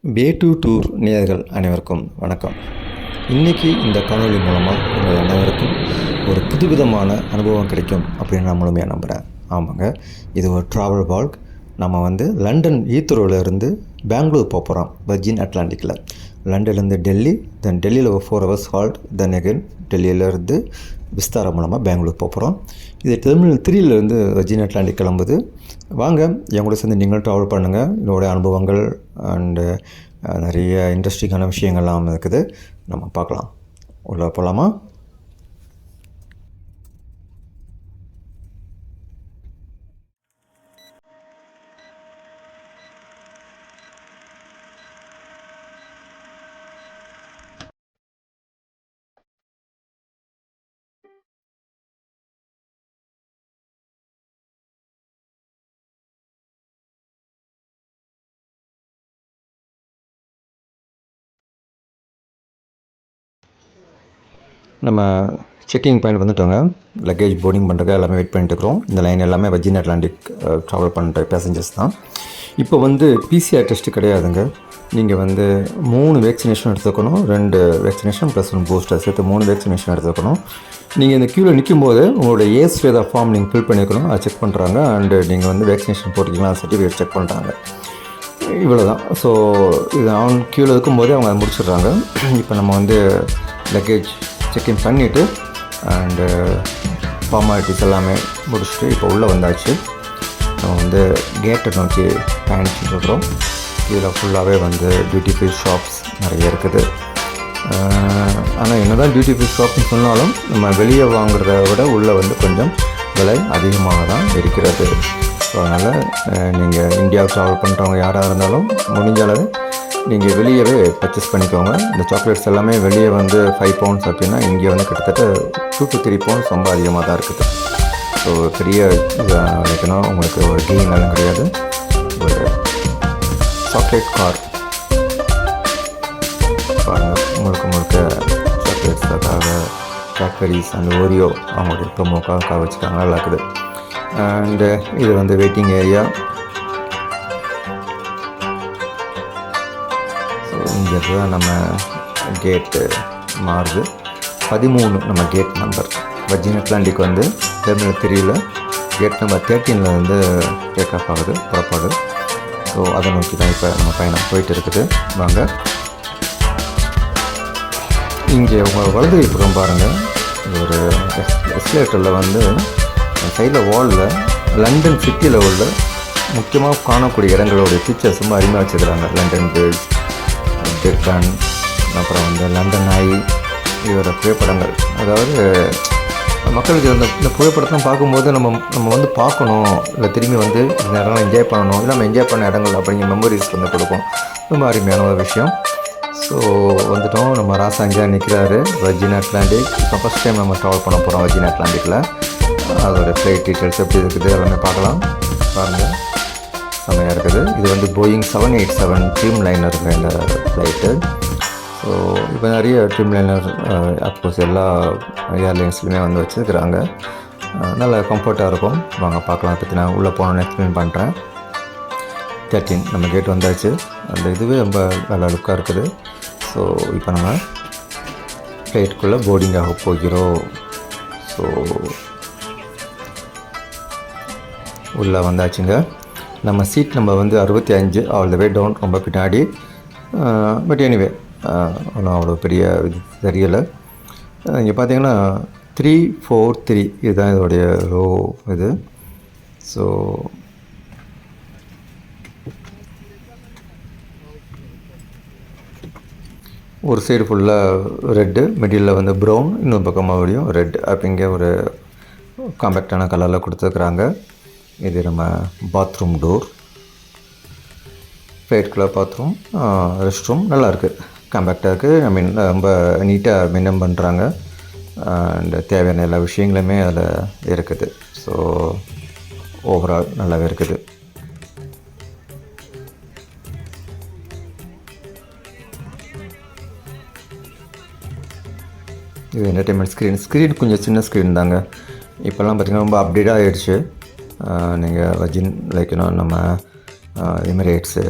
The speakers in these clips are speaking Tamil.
வே டூ டூர் நேயர்கள் அனைவருக்கும் வணக்கம். இன்றைக்கி இந்த காணொலி மூலமாக உங்கள் அனைவருக்கும் ஒரு புதுவிதமான அனுபவம் கிடைக்கும் அப்படின்னு நான் முழுமையாக நம்புகிறேன். ஆமாங்க, இது ஒரு ட்ராவல் வால்க். நம்ம லண்டன் ஈத்ரோவிலேருந்து பெங்களூர் போகிறோம். வர்ஜின் அட்லாண்டிக்கில் லண்டன்லேருந்து டெல்லி, தென் டெல்லியில் ஒரு 4 hours ஹால்ட், தென் அகெயின் டெல்லியிலேருந்து விஸ்தாரா மூலமாக பெங்களூர் போகிறோம். இது டெர்மினல் 3லேருந்து வர்ஜின் அட்லாண்டிக் கிளம்புது. வாங்க, என் கூட சேர்ந்து நீங்களும் ட்ராவல் பண்ணுங்கள். என்னோடய அனுபவங்கள் அண்டு நிறைய இன்ட்ரெஸ்டிங்கான விஷயங்கள்லாம் இருக்குது, நம்ம பார்க்கலாம். உள்ள போகலாமா? நம்ம செக்கிங் பாயிண்ட் வந்துட்டோங்க. லக்கேஜ் போர்டிங் பண்ணுறதுக்கு எல்லாமே வெயிட் பண்ணிட்டு இருக்கிறோம். இந்த லைன் எல்லாமே வர்ஜின் அட்லாண்டிக் ட்ராவல் பண்ணுற பேசஞ்சர்ஸ் தான். இப்போ பிசிஆர் டெஸ்ட்டு கிடையாதுங்க. நீங்கள் 3 வேக்சினேஷன் எடுத்துக்கணும். 2 வேக்சினேஷன் ப்ளஸ் 1 பூஸ்டர் சேர்த்து 3 வேக்சினேஷன் எடுத்துக்கணும். நீங்கள் இந்த க்யூவில் நிற்கும்போது உங்களோட ஏஸ் வேதா ஃபார்ம் நீங்கள் ஃபில் பண்ணிக்கணும். அதை செக் பண்ணுறாங்க. அண்டு நீங்கள் வேக்சினேஷன் போட்டிக்கலாம் சர்டிஃபிகேட் செக் பண்ணுறாங்க. இவ்வளோ தான். ஸோ இது ஆன் க்யூவில் இருக்கும்போதே அவங்க அதை முடிச்சிடுறாங்க. இப்போ நம்ம லக்கேஜ் செக்இன் பண்ணிவிட்டு அண்டு ஃபார்மாலிட்டிஸ் எல்லாமே முடிச்சுட்டு இப்போ உள்ளே வந்தாச்சு. நம்ம கேட்டை நோக்கி பயணிச்சுட்டுருக்குறோம். இதில் ஃபுல்லாகவே டியூட்டி ஃப்ரீ ஷாப்ஸ் நிறைய இருக்குது. ஆனால் என்ன தான் டியூட்டி ஃப்ரீ ஷாப்னு சொன்னாலும் நம்ம வெளியே வாங்குறத விட உள்ளே கொஞ்சம் விலை அதிகமாக தான் இருக்கிறது. ஸோ அதனால் நீங்கள் இந்தியாவுக்கு ட்ராவல் பண்ணுறவங்க யாராக இருந்தாலும் முடிஞ்ச அளவு நீங்கள் வெளியவே பர்ச்சேஸ் பண்ணிக்கோங்க. இந்த சாக்லேட்ஸ் எல்லாமே வெளியே 5 pounds அப்படின்னா இங்கே கிட்டத்தட்ட 2 to 3 pounds ரொம்ப அதிகமாக தான் இருக்குது. ஸோ பெரிய வைக்கணும் உங்களுக்கு ஒரு கெயின் எல்லாம் கிடையாது. ஒரு சாக்லேட் கார் பாருங்கள், முழுக்க சாக்லேட்ஸுக்காக கேட்பரிஸ் அண்ட் ஓரியோ அவங்களுடைய ப்ரொமோக்காக வச்சுருக்காங்க. நல்லா இருக்குது. அண்டு இது வெயிட்டிங் ஏரியா. ஸோ இங்கே தான் நம்ம கேட்டு மாறுது. 13 நம்ம gate number. Virgin Atlantic terminal 3ல் கேட் நம்பர் 13ல் டேக் ஆஃப் ஆகுது, புறப்பாடு. ஸோ அதை நோக்கி தான் இப்போ நம்ம பயணம் போயிட்டு இருக்குது. வாங்க, இங்கே உங்கள் வலது புறம் பாருங்கள். ஒரு எஸ்கலேட்டரில் சைடில் வாலில் லண்டன் சிட்டியில் உள்ள முக்கியமாக காணக்கூடிய இடங்களோடைய பிக்சர்ஸ் ரொம்ப அருமையாக வச்சுக்கிறாங்க. லண்டன் பிரிட்ஜ், பிக் பென், அப்புறம் லண்டன் ஐ, இதோட புகைப்படங்கள். அதாவது மக்களுக்கு இந்த புகைப்படத்தெலாம் பார்க்கும்போது நம்ம பார்க்கணும், இல்லை திரும்பி இந்த நேரம்லாம் என்ஜாய் பண்ணணும், இல்லை நம்ம என்ஜாய் பண்ண இடங்கள் அப்படிங்கிற மெமரிஸ் கொடுக்கும். ரொம்ப அருமையான ஒரு விஷயம். ஸோ வந்துட்டோம். நம்ம ராசாங்கியா நிற்கிறாரு வர்ஜின் அட்லாண்டிக். இப்போ ஃபஸ்ட் டைம் நம்ம ட்ராவல் பண்ண போகிறோம் வர்ஜின் அட்லாண்டிக்கில். அதோடய ஃப்ளைட் டீட்டெயில்ஸ் எப்படி இருக்குது எல்லாமே பார்க்கலாம். பாருங்கள், செம்மையாக இருக்குது. இது போயிங் 787 ட்ரீம் லைனருங்க இந்த ஃப்ளைட்டு. ஸோ இப்போ நிறைய ட்ரீம் லைனர் அப்கோர்ஸ் எல்லா ஏர்லைன்ஸ்லையுமே வச்சுருக்குறாங்க. நல்ல கம்ஃபர்ட்டாக இருக்கும். வாங்க பார்க்கலாம். பற்றி நான் உள்ளே போனோன்னு எக்ஸ்பிளைன் பண்ணுறேன். 13 நம்ம கேட் வந்தாச்சு. அந்த இதுவே ரொம்ப நல்ல லுக்காக இருக்குது. ஸோ இப்போ நம்ம ஃப்ளைட்டுக்குள்ளே போர்டிங்காக போகிறோம். ஸோ உள்ளே வந்தாச்சுங்க. நம்ம seat number 65 all the way down, ரொம்ப பின்னாடி. பட் எனிவே ஒன்றும் அவ்வளோ பெரிய இது தெரியலை. இங்கே பார்த்தீங்கன்னா 343 இதுதான் இதோடைய ரோ இது. ஸோ ஒரு சைடு ஃபுல்லாக ரெட்டு, மிடில் ப்ரௌன், இன்னொரு பக்கம் மறுபடியும் ரெட் அப்படிங்க ஒரு காம்பேக்டான கலரில் கொடுத்துருக்குறாங்க. இது நம்ம bathroom door. Flight colour bathroom, rest room நல்லாயிருக்கு, காம்பேக்டாக இருக்குது. ரொம்ப நீட்டாக மெயின்டைன் பண்ணுறாங்க. அண்ட் தேவையான எல்லா விஷயங்களுமே அதில் இருக்குது. ஸோ ஓவரால் நல்லாவே இருக்குது. இது என்டர்டெயின்மெண்ட் ஸ்க்ரீன் கொஞ்சம் சின்ன ஸ்க்ரீன் தாங்க. இப்போல்லாம் பார்த்திங்கன்னா ரொம்ப அப்டேட்டாக ஆகிடுச்சு. நீங்கள் வர்ஜின் நம்ம எமிரேட்ஸு,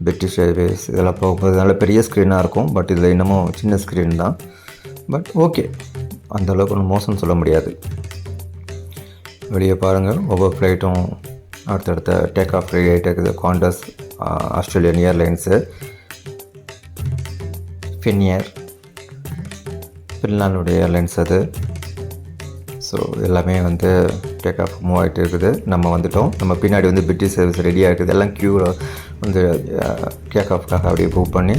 பிரிட்டிஷ் ஏர்வேஸ் இதெல்லாம் போகும்போது நல்ல பெரிய ஸ்க்ரீனாக இருக்கும். பட் இதில் இன்னமும் சின்ன ஸ்க்ரீன் தான். பட் ஓகே, அந்தளவுக்கு ஒன்றும் மோசம்னு சொல்ல முடியாது. வெளியே பாருங்கள், ஒவ்வொரு ஃப்ளைட்டும் அடுத்தடுத்த டேக் ஆஃப் ரெடி ஆகிட்டு இருக்குது. குவாண்டஸ், ஆஸ்திரேலியன் ஏர்லைன்ஸு, ஃபின்ஏர், ஃபின்லாண்டுடைய ஏர்லைன்ஸ் அது. ஸோ எல்லாமே வந்து டேக் ஆஃப் மூவ் ஆகிட்டு இருக்குது. நம்ம வந்துவிட்டோம். நம்ம பின்னாடி வந்து பிரிட்டிஷ் சர்வீஸ் ரெடியாக இருக்குது. எல்லாம் க்யூவில் வந்து டேக் ஆஃப்காக அப்படியே மூவ் பண்ணி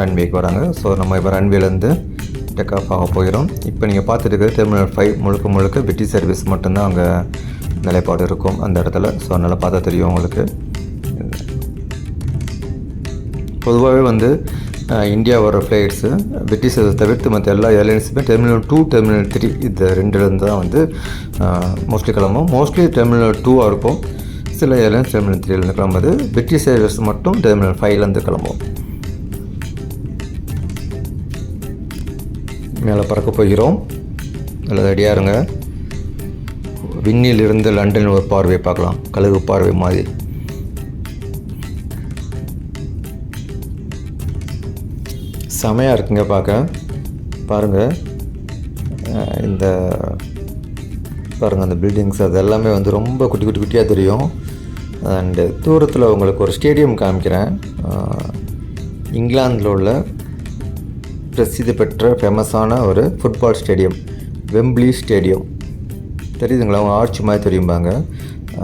ரன்வேக்கு வராங்க. ஸோ நம்ம இப்போ ரன்வேலேருந்து டேக் ஆஃப் ஆக போகிறோம். இப்போ நீங்கள் பார்த்துட்டு இருக்கிறது டெர்மினல் 5 முழுக்க பிரிட்டிஷ் சர்வீஸ் மட்டும்தான் அங்கே நிலைப்பாடு இருக்கும் அந்த இடத்துல. ஸோ அதனால் பார்த்தா தெரியும் உங்களுக்கு. பொதுவாகவே வந்து இந்தியா வர ஃப்ளைட்ஸு பிரிட்டிஷை தவிர்த்து மற்ற எல்லா ஏர்லைன்ஸுமே டெர்மினல் 2, டெர்மினல் 3 இந்த ரெண்டுலேருந்து தான் வந்து மோஸ்ட்லி கிளம்பும். மோஸ்ட்லி டெர்மினல் 2 இருக்கும். சில ஏர்லைன்ஸ் டெர்மினல் 3லேருந்து கிளம்புது. பிரிட்டிஷ் ஏர்வேஸ் மட்டும் டெர்மினல் 5லேருந்து கிளம்பும். மேலே பறக்க போகிறோம். அதில் ரெடியாக இருங்க. விண்ணிலிருந்து லண்டன் ஒரு பார்வை பார்க்கலாம், கழுகு பார்வை மாதிரி. செமையாக இருக்குங்க பார்க்க. பாருங்கள், இந்த பாருங்கள் அந்த பில்டிங்ஸ் அது எல்லாமே வந்து ரொம்ப குட்டியாக தெரியும். அண்டு தூரத்தில் உங்களுக்கு ஒரு ஸ்டேடியம் காமிக்கிறேன். இங்கிலாந்தில் உள்ள பிரசித்தி பெற்ற ஃபேமஸான ஒரு ஃபுட்பால் ஸ்டேடியம், வெம்பிளி ஸ்டேடியம். தெரியுதுங்களா? அவங்க ஆர்ச் மாதிரி தெரியும்பாங்க.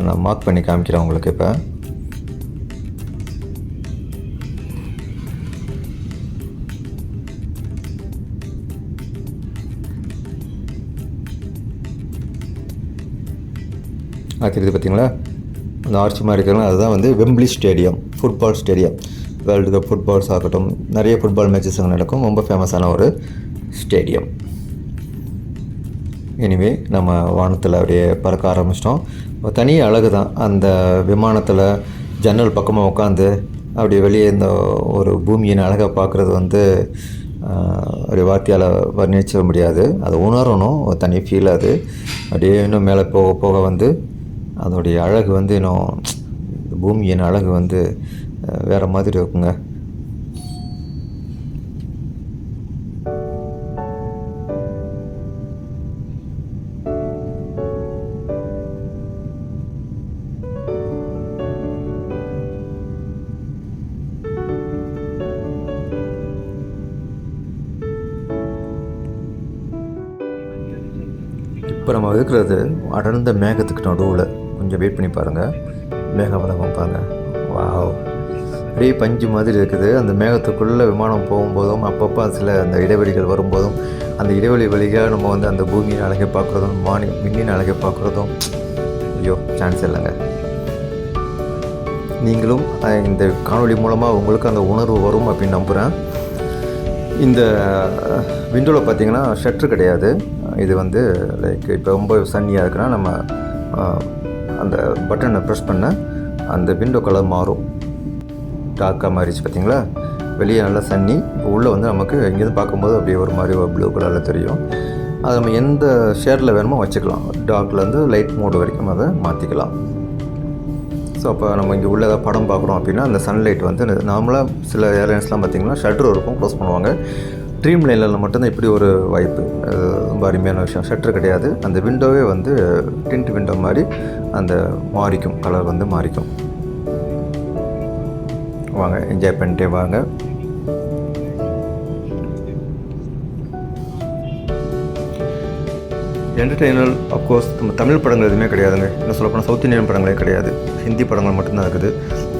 நான் மார்க் பண்ணி காமிக்கிறேன் உங்களுக்கு. இப்போ தெரியுது பார்த்தீங்களா? அந்த ஆர்ச்சி மாதிரி இருக்கிறவங்க அதுதான் வந்து Wembley stadium, football stadium. World cup footballs ஆகட்டும், நிறைய ஃபுட்பால் மேட்சஸ் அங்கே நடக்கும். ரொம்ப ஃபேமஸான ஒரு ஸ்டேடியம். எனிவே நம்ம வானத்தில் அப்படியே பறக்க ஆரம்பிச்சிட்டோம். தனி அழகு தான் அந்த விமானத்தில் ஜன்னல் பக்கமாக உட்காந்து அப்படியே வெளியே இந்த ஒரு பூமியின் அழகை பார்க்குறது வந்து ஒரு வார்த்தையால் வர்ணிக்க முடியாது. அதை உணரணும், ஒரு தனி ஃபீல். அது அப்படியே இன்னும் மேலே போக போக வந்து அதோடைய அழகு வந்து இன்னும் பூமியின் அழகு வந்து வேறு மாதிரி இருக்குங்க. இப்போ நம்ம இருக்கிறது அடர்ந்த மேகத்துக்கு நடுவில். கொஞ்சம் வெயிட் பண்ணி பாருங்கள், மேகம் வளம் பாருங்கள். வாவ், அப்படியே பஞ்சு மாதிரி இருக்குது. அந்த மேகத்துக்குள்ளே விமானம் போகும்போதும் அப்பப்போ சில அந்த இடைவெளிகள் வரும்போதும் அந்த இடைவெளி வழியாக நம்ம வந்து அந்த பூமியின் அழகை பார்க்குறதும் விண்ணின் அழகை பார்க்குறதும் ஐயோ சான்ஸ் இல்லைங்க. நீங்களும் இந்த காணொளி மூலமாக உங்களுக்கு அந்த உணர்வு வரும் அப்படின்னு நம்புகிறேன். இந்த விண்டோவில் பார்த்தீங்கன்னா ஷட்டர் கிடையாது. இது வந்து லைக் இப்போ ரொம்ப சன்னியாக இருக்குன்னா நம்ம அந்த பட்டனை ப்ரெஸ் பண்ண அந்த விண்டோ கலர் மாறும். டார்க்காக மாறிச்சு பார்த்தீங்களா? வெளியே நல்லா சன்னி, இப்போ உள்ளே வந்து நமக்கு இங்கேருந்து பார்க்கும்போது அப்படியே ஒரு மாதிரி ப்ளூ கலரில் தெரியும். அதை நம்ம எந்த ஷேடில் வேணுமோ வச்சுக்கலாம். டார்க்லேருந்து லைட் மோடு வரைக்கும் அதை மாற்றிக்கலாம். ஸோ அப்போ நம்ம இங்கே உள்ள ஏதாவது படம் பார்க்குறோம் அப்படின்னா அந்த சன்லைட் வந்து நார்மலாக சில ஏர்லைன்ஸ்லாம் பார்த்திங்கன்னா ஷட்டர் இருக்கும், க்ளோஸ் பண்ணுவாங்க. ட்ரீம் லைனில் மட்டும்தான் இப்படி ஒரு வாய்ப்பு. ரொம்ப அருமையான விஷயம். ஷட்டர் கிடையாது. அந்த விண்டோவே வந்து டிண்ட் விண்டோ மாதிரி அந்த மாறிக்கும், கலர் வந்து மாறிக்கும். வாங்க என்ஜாய் பண்ணிட்டே வாங்க. என்டர்டெய்னர் அஃப்கோர்ஸ் நம்ம தமிழ் படங்கள் எதுவுமே கிடையாதுங்க. இன்னும் சொல்லப்போனால் சவுத் இந்தியன் படங்களே கிடையாது. ஹிந்தி படங்கள் மட்டும்தான் இருக்குது.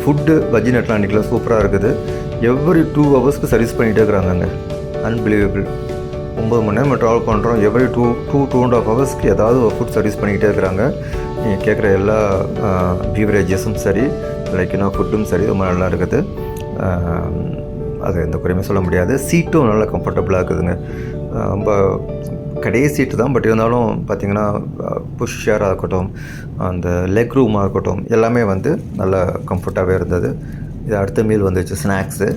ஃபுட்டு வர்ஜின் அட்லாண்டிக்கில் சூப்பராக இருக்குது. எவ்ரி 2 ஹவர்ஸ்க்கு சர்வீஸ் பண்ணிகிட்டே இருக்கிறாங்கங்க. அன்பிலீவபிள். 9 மணி நேரம் ட்ராவல் பண்ணுறோம். எவ்ரி 2.5 ஹவர்ஸ்க்கு ஏதாவது ஒரு ஃபுட் சர்வீஸ் பண்ணிக்கிட்டே இருக்கிறாங்க. நீங்கள் கேட்குற எல்லா பீவரேஜஸும் சரி, லைக் ஃபுட்டும் சரி, ரொம்ப நல்லா இருக்குது. அது எந்த குறையுமே சொல்ல முடியாது. சீட்டும் நல்லா கம்ஃபர்டபுளாக இருக்குதுங்க. ரொம்ப கடைசி சீட்டு தான், பட் இருந்தாலும் பார்த்திங்கன்னா புஷ் ஷேராக இருக்கட்டும், அந்த லெக் ரூமாக இருக்கட்டும், எல்லாமே வந்து நல்லா கம்ஃபர்ட்டாகவே இருந்தது. இது அடுத்த மீல் வந்துச்சு, ஸ்நாக்ஸு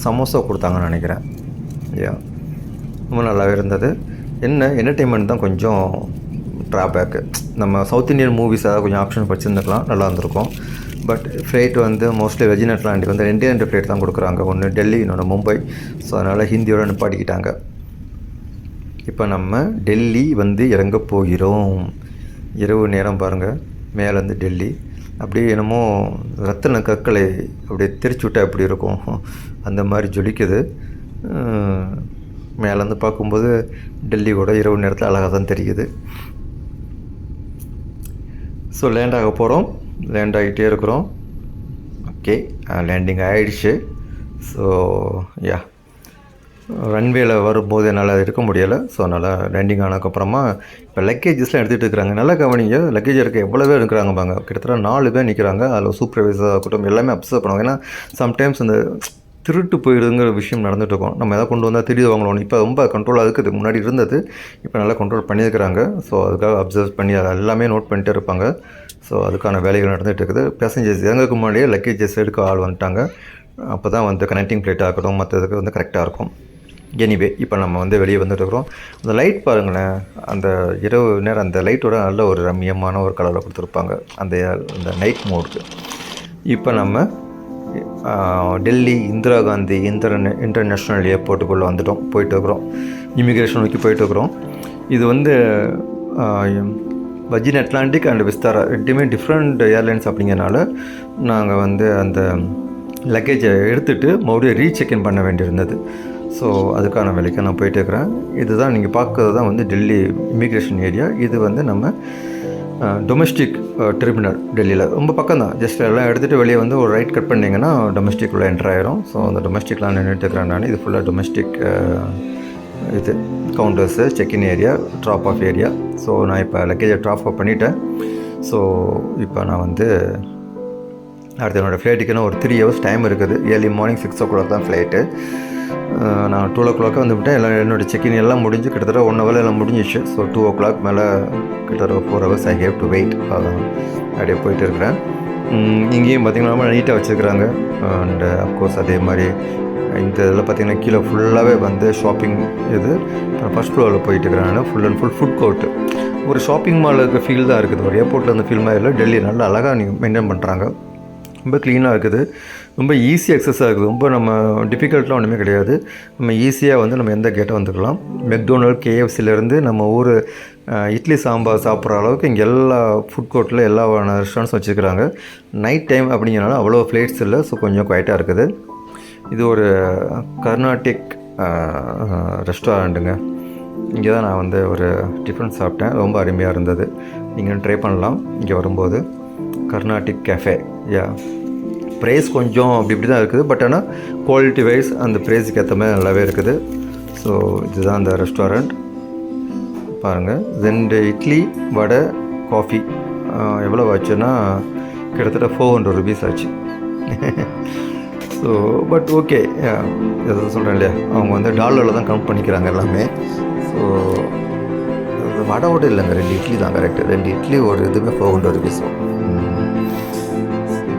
சமோசா கொடுத்தாங்கன்னு நினைக்கிறேன். ரொம்ப நல்லாவே இருந்தது. என்ன என்டர்டெயின்மெண்ட் தான் கொஞ்சம் ட்ராபேக்கு. நம்ம சவுத் இந்தியன் மூவிஸ் ஏதாவது கொஞ்சம் ஆப்ஷன் வச்சுருந்துக்கலாம், நல்லா இருந்திருக்கும். பட் ஃப்ளைட் வந்து மோஸ்ட்லி வெர்ஜின் அட்லாண்டிக் வந்து 2 ஃப்ளைட் தான் கொடுக்குறாங்க, ஒன்று டெல்லி, இன்னொன்று மும்பை. ஸோ அதனால் ஹிந்தியோட நிப்பாட்டிக்கிட்டாங்க. இப்போ நம்ம டெல்லி வந்து இறங்க போகிறோம். இரவு நேரம் பாருங்கள், மேலேருந்து டெல்லி அப்படியே என்னமோ ரத்தின கற்களை அப்படியே தெரிச்சு விட்டால் எப்படி இருக்கும் அந்த மாதிரி ஜொலிக்குது. மேலேருந்து பார்க்கும்போது டெல்லி கூட இரவு நேரத்தில் அழகாக தான் தெரியுது. ஸோ லேண்ட் ஆக போகிறோம், லேண்ட் ஆகிட்டே இருக்கிறோம். ஓகே, லேண்டிங் ஆகிடுச்சு. ஸோ யா, ரன்வேல வரும்போது என்னால் இருக்க முடியலை. ஸோ அதனால் லேண்டிங் ஆனதுக்கப்புறமா இப்போ லக்கேஜஸ்லாம் எடுத்துகிட்டு இருக்கிறாங்க. நல்லா கவனிங்க, லக்கேஜ் இருக்க எவ்வளோ பேர் இருக்கிறாங்க பாங்க, கிட்டத்தட்ட 4 பேர் நிற்கிறாங்க. அதில் சூப்பர்வைசராக இருக்கட்டும் எல்லாமே அப்சர்வ் பண்ணுவாங்க. ஏன்னா சம்டைம்ஸ் இந்த திருட்டு போயிடுங்கிற விஷயம் நடந்துகிட்டு இருக்கோம். நம்ம எதாவது கொண்டு வந்தால் திருடி வாங்கணும். இப்போ ரொம்ப கண்ட்ரோலாக இருக்குது, முன்னாடி இருந்தது, இப்போ நல்லா கண்ட்ரோல் பண்ணியிருக்கிறாங்க. ஸோ அதுக்காக அப்சர்வ் பண்ணி அதை எல்லாமே நோட் பண்ணிட்டே இருப்பாங்க. ஸோ அதுக்கான வேலைகள் நடந்துகிட்டு இருக்குது. பேசஞ்சர்ஸ் இறங்கக்கு முன்னாடியே லக்கேஜஸ் எடுக்க ஆள் வந்துட்டாங்க. அப்போ தான் வந்து கனெக்டிங் ஃப்ளைட் ஆகட்டும் மற்றதுக்கு வந்து கரெக்டாக இருக்கும். எனிவே இப்போ நம்ம வந்து வெளியே வந்துட்டு இருக்கிறோம். அந்த லைட் பாருங்களேன், அந்த இரவு நேரம் அந்த லைட்டோட நல்ல ஒரு ரம்மியமான ஒரு கலரில் கொடுத்துருப்பாங்க அந்த நைட் மோடுக்கு. இப்போ நம்ம டெல்லி இந்திரா காந்தி இன்டர்நேஷ்னல் ஏர்போர்ட்டுக்குள்ளே வந்துட்டோம், போயிட்டு இருக்கிறோம். இமிக்ரேஷன் நோக்கி போயிட்டு இருக்கிறோம். இது வந்து வர்ஜின் அட்லாண்டிக் அண்ட் விஸ்தாரா ரெண்டுமே டிஃப்ரெண்ட் ஏர்லைன்ஸ் அப்படிங்கிறனால நாங்கள் வந்து அந்த லக்கேஜை எடுத்துகிட்டு மறுபடியும் ரீசெக்இன் பண்ண வேண்டியிருந்தது. ஸோ அதுக்கான வேலைக்கு நான் போயிட்டு இருக்கிறேன். இதுதான் நீங்கள் பார்க்குறது தான் வந்து டெல்லி இமிக்ரேஷன் ஏரியா. இது வந்து நம்ம டொமெஸ்டிக் டெர்மினல் டெல்லியில் ரொம்ப பக்கம் தான். ஜஸ்ட் எல்லாம் எடுத்துகிட்டு வெளியே வந்து ஒரு ரைட் கட் பண்ணிங்கன்னா டொமெஸ்டிக் உள்ள என்ட்ரு ஆயிரும். ஸோ அந்த டொமெஸ்டிக்லாம் நின்றுட்டு இருக்கிறேன் நான். இது ஃபுல்லாக டொமெஸ்டிக் இது counters, check in area, drop off area. So நான் இப்போ லக்கேஜை ட்ராப் ஆஃப் பண்ணிவிட்டேன். ஸோ இப்போ நான் வந்து அடுத்து என்னோடய ஃப்ளைட்டுக்குன்னு ஒரு 3 hours டைம் இருக்குது. ஏர்லி மார்னிங் 6 o'clock தான் ஃப்ளைட்டு. நான் 2 o'clock வந்துவிட்டேன். எல்லாம் என்னோடய செக்இன் எல்லாம் முடிஞ்சு கிட்டத்தட்ட 1 hour எல்லாம் முடிஞ்சிச்சு. ஸோ 2 o'clock மேலே கிட்டத்தட்ட 4 hours I have to wait. அப்படியே போயிட்டு இருக்கிறேன். இங்கேயும் பார்த்திங்கன்னா ரொம்ப நீட்டாக வச்சுருக்குறாங்க. அண்டு அஃப்கோர்ஸ் அதே மாதிரி இந்த இதில் பார்த்திங்கன்னா கீழே ஃபுல்லாகவே வந்து ஷாப்பிங் இது. ஃபஸ்ட் ஃப்ளோரில் போயிட்டு இருக்கிறேன் நான். Full and full food court, ஒரு ஷாப்பிங் மால் இருக்க ஃபீல் தான் இருக்குது. ஒரு ஏர்போர்ட்டில் அந்த ஃபீல் மாதிரி இல்லை. டெல்லி நல்லா அழகாக நீங்கள் மெயின்டைன் பண்ணுறாங்க. ரொம்ப க்ளீனாக இருக்குது, ரொம்ப ஈஸி அக்சஸாக இருக்குது. ரொம்ப நம்ம டிஃபிகல்ட்லாம் ஒன்றுமே கிடையாது. நம்ம ஈஸியாக வந்து நம்ம எந்த கேட்டை வந்துக்கலாம். மெக்டொனால்ட், கேஎஃப்சிலேருந்து நம்ம ஊர் இட்லி சாம்பார் சாப்பிட்ற அளவுக்கு இங்கே எல்லா ஃபுட் கோர்ட்டில் எல்லா ரெஸ்டாரண்ட்ஸும் வச்சுருக்கிறாங்க. நைட் டைம் அப்படிங்கிறனால அவ்வளோ ஃப்ளைட்ஸ் இல்லை. ஸோ கொஞ்சம் குவைட்டாக இருக்குது. இது ஒரு கர்நாடிக் ரெஸ்டாரண்ட்டுங்க. இங்கே தான் நான் வந்து ஒரு டிஃபன் சாப்பிட்டேன், ரொம்ப அருமையாக இருந்தது. நீங்கள் ட்ரை பண்ணலாம் இங்கே வரும்போது. கர்நாடிக் கேஃபே. யா, ப்ரைஸ் கொஞ்சம் இப்படி தான் இருக்குது. பட் ஆனால் குவாலிட்டி வைஸ் அந்த ப்ரைஸுக்கு ஏற்ற மாதிரி நல்லாவே இருக்குது. ஸோ இதுதான் அந்த ரெஸ்டாரண்ட் பாருங்கள். 2 இட்லி, வடை, காஃபி எவ்வளோ ஆச்சுன்னா கிட்டத்தட்ட 400 rupees ஆச்சு. ஸோ பட் ஓகே, எதாவது சொல்கிறேன் இல்லையா, அவங்க வந்து டாலரில் தான் கவுண்ட் பண்ணிக்கிறாங்க எல்லாமே. ஸோ வடை இல்லைங்க, 2 இட்லி தான் கரெக்டு. 2 இட்லி ஒரு இதுவுமே 400 rupees.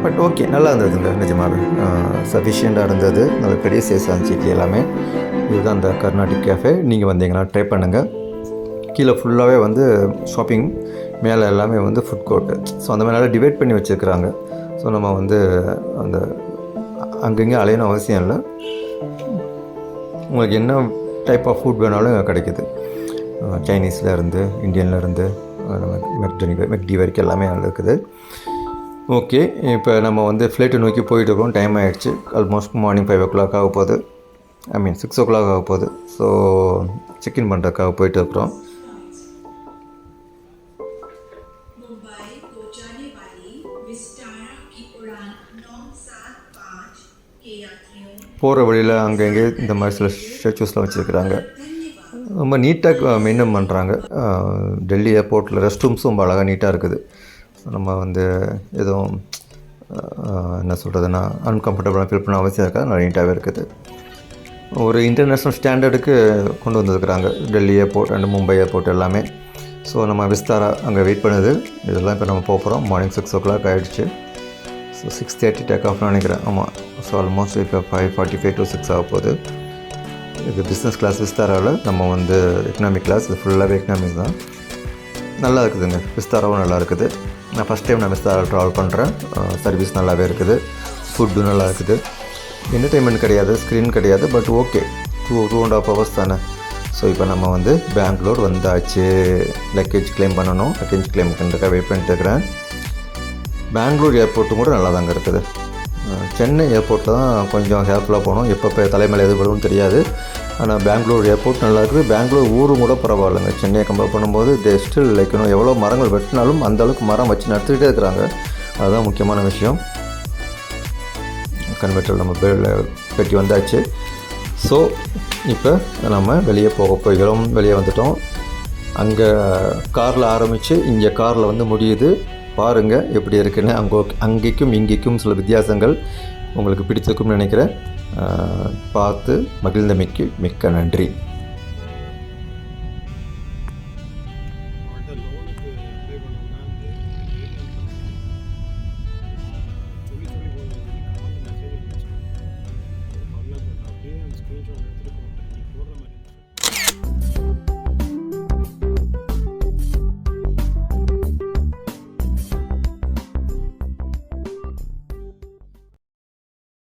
பட் ஓகே, நல்லா இருந்ததுங்க நிஜமாகவே. சஃபிஷியண்ட்டாக இருந்தது, நல்ல பெரிய சைஸாக இருந்துச்சு இட்லி எல்லாமே. இதுதான் அந்த கர்நாடிக் கேஃபே. நீங்கள் வந்தீங்கன்னா ட்ரை பண்ணுங்கள். கீழே ஃபுல்லாகவே வந்து ஷாப்பிங், மேலே எல்லாமே வந்து ஃபுட் கோர்ட்டு. ஸோ அந்த மாதிரி நல்லா டிவைட் பண்ணி வச்சுருக்குறாங்க. ஸோ நம்ம வந்து அந்த அங்கங்கே அலையணும் அவசியம் இல்லை. உங்களுக்கு என்ன டைப் ஆஃப் ஃபுட் வேணாலும் கிடைக்குது. சைனீஸ்லேருந்து, இந்தியன்லேருந்து, மெக்டி வரைக்கும் எல்லாமே நல்லா இருக்குது. ஓகே, இப்போ நம்ம வந்து ஃப்ளைட்டை நோக்கி போயிட்டுருக்கோம். டைம் ஆகிடுச்சு. ஆல்மோஸ்ட் மார்னிங் 5 o'clock ஆக போகுது. 6 o'clock ஆக போகுது. ஸோ செக்இன் பண்ணுறதுக்காக போயிட்டு இருக்கிறோம். போகிற வழியில் அங்கங்கே இந்த மாதிரி சில ஸ்டாச்சூஸ்லாம் வச்சுருக்குறாங்க. ரொம்ப நீட்டாக மெயின்டைன் பண்ணுறாங்க. டெல்லி ஏர்போர்ட்டில் ரெஸ்ட் ரூம்ஸும் ரொம்ப அழகாக நீட்டாக இருக்குது. நம்ம வந்து எதுவும் என்ன சொல்கிறதுனா அன்கம்ஃபர்டபுளாக ஃபீல் பண்ண அவசியம் இருக்காது. நல்லா நீட்டாகவே இருக்குது. ஒரு இன்டர்நேஷ்னல் ஸ்டாண்டர்டுக்கு கொண்டு வந்துருக்குறாங்க Delhi airport and Mumbai airport எல்லாமே. ஸோ நம்ம விஸ்தாரா அங்கே வெயிட் பண்ணுது. இதெல்லாம் இப்போ நம்ம போகிறோம். மார்னிங் 6 o'clock ஆகிடுச்சு. ஸோ 6:30 டேக் ஆஃப்னு நினைக்கிறேன். ஆமாம். ஸோ ஆல்மோஸ்ட் இப்போ 5:45 to 6 ஆக போகுது. இது பிஸ்னஸ் கிளாஸ் விஸ்தாராவில். நம்ம வந்து எக்கனாமிக் கிளாஸ். இது ஃபுல்லாகவே எக்கனாமிக்ஸ் தான். நல்லா இருக்குதுங்க. விஸ்தாராவும் நல்லா இருக்குது. நான் ஃபஸ்ட் டைம் நான் மிஸ்ஸாக ட்ராவல் பண்ணுறேன். சர்வீஸ் நல்லாவே இருக்குது, ஃபுட்டு நல்லா இருக்குது, என்டர்டெயின்மெண்ட் கிடையாது, ஸ்க்ரீன் கிடையாது, பட் ஓகே 2.5 ஹவர்ஸ் தானே. ஸோ இப்போ நம்ம வந்து பெங்களூர் வந்தாச்சு. லக்கேஜ் கிளைம் பண்ணணும். லக்கேஜ் கிளைமுக்கு வெயிட் பண்ணிட்டு இருக்கிறேன். பெங்களூர் ஏர்போர்ட்டும் கூட நல்லா தாங்க இருக்குது. சென்னை ஏர்போர்ட்டில் தான் கொஞ்சம் கேர்ஃபுல்லாக போகணும், எப்போ தலைமையில் எது வரும்னு தெரியாது. ஆனால் பெங்களூர் ஏர்போர்ட் நல்லா இருக்குது. பெங்களூர் ஊரும் கூட பரவாயில்லைங்க, சென்னையை கம்பேர் பண்ணும்போது தே ஸ்டில் லைக் எவ்வளோ மரங்கள் வெட்டினாலும் அந்தளவுக்கு மரம் வச்சு நடத்திக்கிட்டே இருக்கிறாங்க. அதுதான் முக்கியமான விஷயம். கன்வெர்ட்டர் நம்ம பெட்டி வந்தாச்சு. ஸோ இப்போ நம்ம வெளியே போகிறோம். வெளியே வந்துட்டோம். அங்கே காரில் ஆரம்பித்து இங்கே காரில் வந்து முடியுது. பாருங்கள் எப்படி இருக்குன்னு. அங்கேக்கும் இங்கேக்கும் சில வித்தியாசங்கள் உங்களுக்கு பிடிச்சிருக்கும்னு நினைக்கிறேன். பார்த்து மகிழ்ந்தமைக்கு மிக்க நன்றி.